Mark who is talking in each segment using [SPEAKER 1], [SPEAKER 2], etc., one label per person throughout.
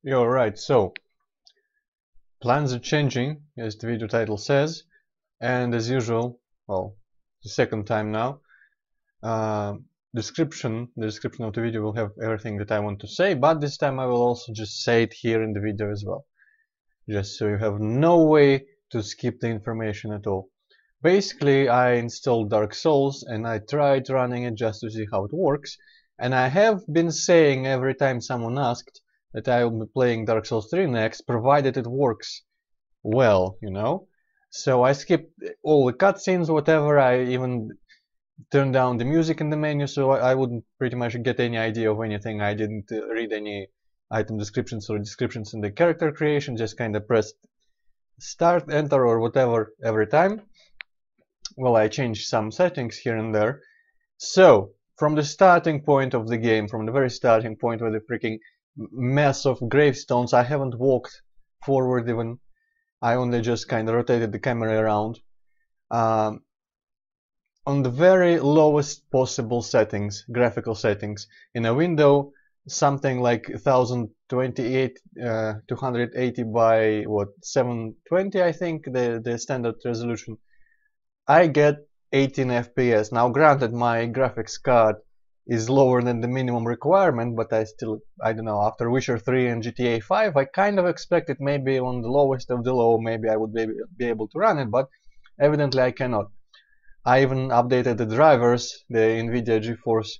[SPEAKER 1] You're right. So, plans are changing, as the video title says, and as usual, well, the second time now, uh, the description of the video will have everything that I want to say, but this time I will also just say it here in the video as well, just so you have no way to skip the information at all. Basically, I installed Dark Souls and I tried running it just to see how it works, and I have been saying every time someone asked that I will be playing Dark Souls 3 next, provided it works well, you know. So I skipped all the cutscenes, whatever. I even turned down the music in the menu, so I wouldn't pretty much get any idea of anything. I didn't read any item descriptions or descriptions in the character creation, just kind of pressed start, enter, or whatever every time. Well, I changed some settings here and there. So, from the starting point of the game, from the very starting point with the freaking mess of gravestones, I haven't walked forward even. I only just kind of rotated the camera around. On the very lowest possible settings, graphical settings, in a window something like 1028 280 by what 720, I think, the standard resolution, I get 18 FPS. Now granted, my graphics card is lower than the minimum requirement, but I don't know, after Witcher 3 and GTA 5, I kind of expected maybe on the lowest of the low, maybe I would be able to run it, but evidently I cannot. I even updated the drivers, the NVIDIA GeForce,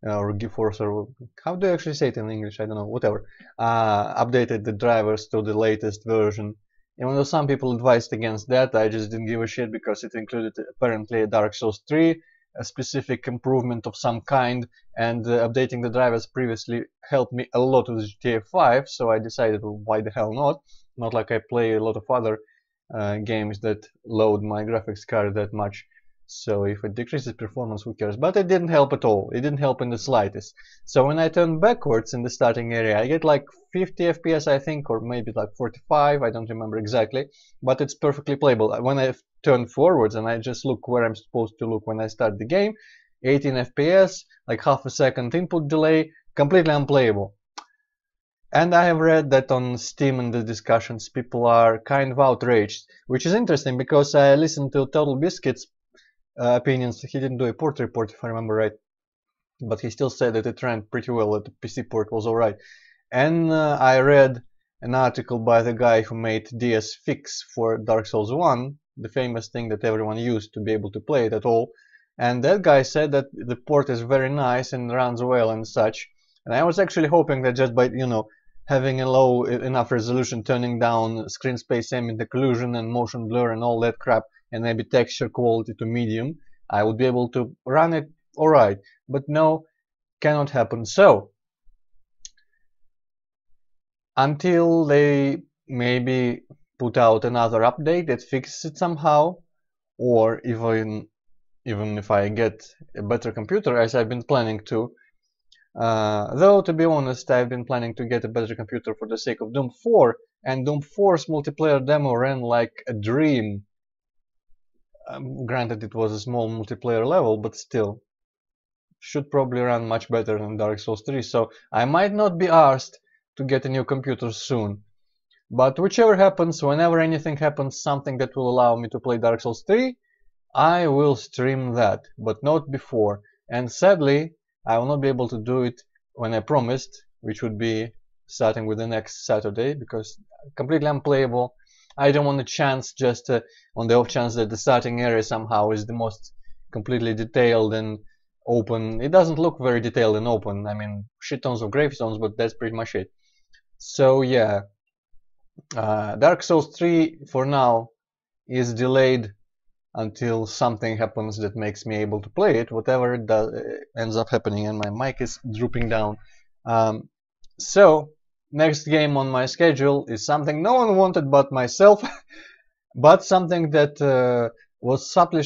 [SPEAKER 1] or GeForce, or how do you actually say it in English, I don't know, whatever. Updated the drivers to the latest version. Even though some people advised against that, I just didn't give a shit because it included apparently a Dark Souls 3, a specific improvement of some kind, and updating the drivers previously helped me a lot with GTA 5, so I decided, well, why the hell not? Not like I play a lot of other games that load my graphics card that much. So if it decreases performance, who cares? But it didn't help at all. It didn't help in the slightest. So when I turn backwards in the starting area, I get like 50 FPS, I think, or maybe like 45, I don't remember exactly, but it's perfectly playable. When I turn forwards and I just look where I'm supposed to look when I start the game, 18 FPS, like half a second input delay, completely unplayable. And I have read that on Steam in the discussions people are kind of outraged, which is interesting because I listened to Total Biscuit's opinions. He didn't do a port report, if I remember right, but he still said that it ran pretty well, that the PC port was alright. And I read an article by the guy who made DS Fix for Dark Souls 1, the famous thing that everyone used to be able to play it at all, and that guy said that the port is very nice and runs well and such. And I was actually hoping that just by, you know, having a low enough resolution, turning down screen space, ambient occlusion and motion blur and all that crap, and maybe texture quality to medium, I would be able to run it alright. But no, cannot happen. So, until they maybe put out another update that fixes it somehow, or even if I get a better computer, as I've been planning to, though to be honest, I've been planning to get a better computer for the sake of Doom 4, and Doom 4's multiplayer demo ran like a dream. Granted, it was a small multiplayer level, but still, should probably run much better than Dark Souls 3, so I might not be arsed to get a new computer soon. But whichever happens, whenever anything happens, something that will allow me to play Dark Souls 3, I will stream that, but not before. And sadly, I will not be able to do it when I promised, which would be starting with the next Saturday, because completely unplayable. I don't want a chance, just on the off chance that the starting area somehow is the most completely detailed and open. It doesn't look very detailed and open. I mean, shit tons of gravestones, but that's pretty much it. So yeah, Dark Souls 3 for now is delayed until something happens that makes me able to play it, whatever it does, ends up happening, and my mic is drooping down. So, next game on my schedule is something no one wanted but myself, but something that was subtly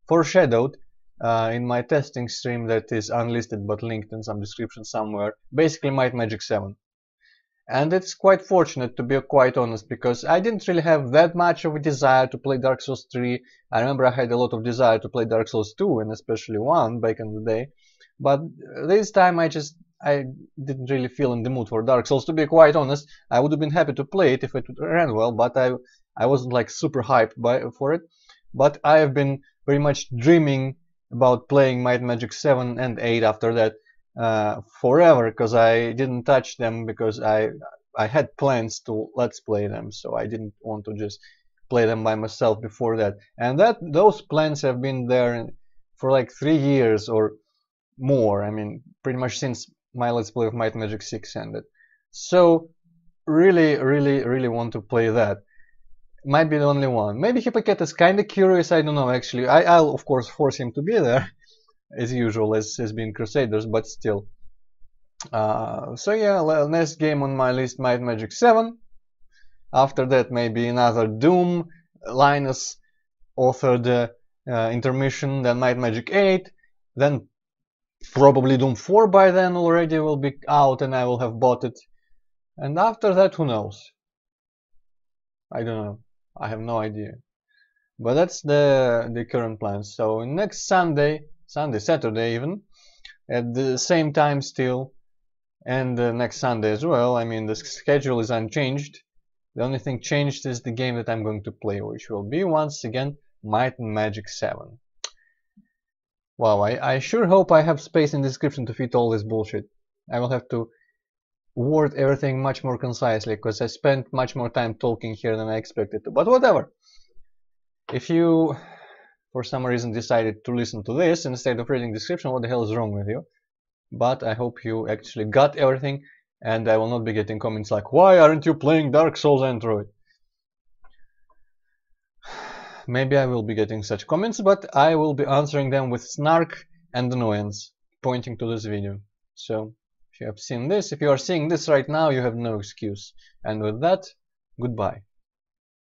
[SPEAKER 1] foreshadowed in my testing stream that is unlisted but linked in some description somewhere. Basically, Might Magic 7. And it's quite fortunate, to be quite honest, because I didn't really have that much of a desire to play Dark Souls 3. I remember I had a lot of desire to play Dark Souls 2 and especially 1 back in the day. But this time I just I didn't really feel in the mood for Dark Souls. To be quite honest, I would have been happy to play it if it ran well, but I wasn't like super hyped for it. But I have been very much dreaming about playing Might and Magic 7 and 8 after that forever, because I didn't touch them because I had plans to let's play them, so I didn't want to just play them by myself before that. And those plans have been there for like 3 years or more. I mean, pretty much since my Let's Play of Might and Magic 6 ended. So really want to play that. Might be the only one. Maybe Hippocat is kind of curious. I don't know actually. I'll of course force him to be there as usual, as has been Crusaders, but still. So yeah, next game on my list, Might and Magic 7. After that, maybe another Doom. Linus authored intermission, then Might and Magic 8, then probably Doom 4 by then already will be out and I will have bought it. And after that, who knows? I don't know. I have no idea. But that's the current plan. So next Saturday even, at the same time still, and next Sunday as well. I mean, the schedule is unchanged. The only thing changed is the game that I'm going to play, which will be once again Might and Magic 7. Wow, I sure hope I have space in the description to fit all this bullshit. I will have to word everything much more concisely, because I spent much more time talking here than I expected to. But whatever. If you, for some reason, decided to listen to this instead of reading the description, what the hell is wrong with you? But I hope you actually got everything, and I will not be getting comments like, why aren't you playing Dark Souls Android? Maybe I will be getting such comments, but I will be answering them with snark and annoyance, pointing to this video. So, if you have seen this, if you are seeing this right now, you have no excuse. And with that, goodbye.